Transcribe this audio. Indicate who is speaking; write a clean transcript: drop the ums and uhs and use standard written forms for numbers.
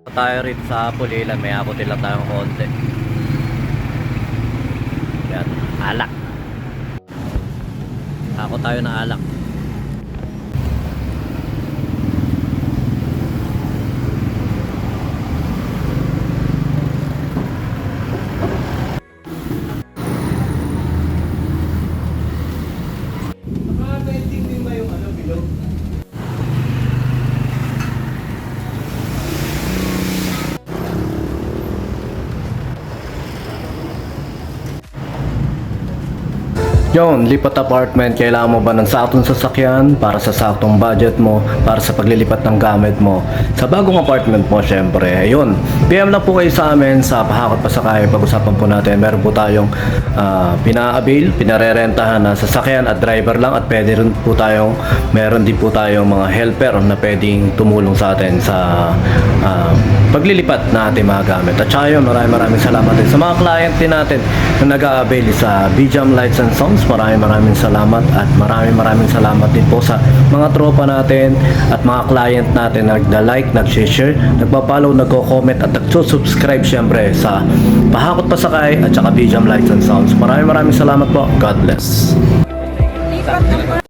Speaker 1: Tayo rin sa Pulilan, may abutin lang tayong konti. Yan, alak. Ako tayo na alak.
Speaker 2: Nakaka-painting ba yung bilog?
Speaker 1: Yon, lipat apartment, kailangan mo ba ng saktong sasakyan para sa saktong budget mo, para sa paglilipat ng gamit mo sa bagong apartment mo? Syempre, ayun, PM lang po kayo sa amin sa Pahakot Pasakay. Pag-usapan po natin, meron po tayong pina-avail, pinarerentahan na sasakyan at driver lang, at pwede rin po tayong, meron din po tayong mga helper na pwedeng tumulong sa atin sa paglilipat na ating mga gamit. At saka yun, maraming salamat din sa mga client din natin na nag-a-avail sa BJAM Lights and Sounds. Maraming salamat, at maraming salamat din po sa mga tropa natin at mga client natin na nag-like, nag-share, nagpa-follow, nagko-comment at nag-subscribe syempre sa Pahakot Pasakay at saka BJAM Lights and Sounds. Maraming salamat po. God bless.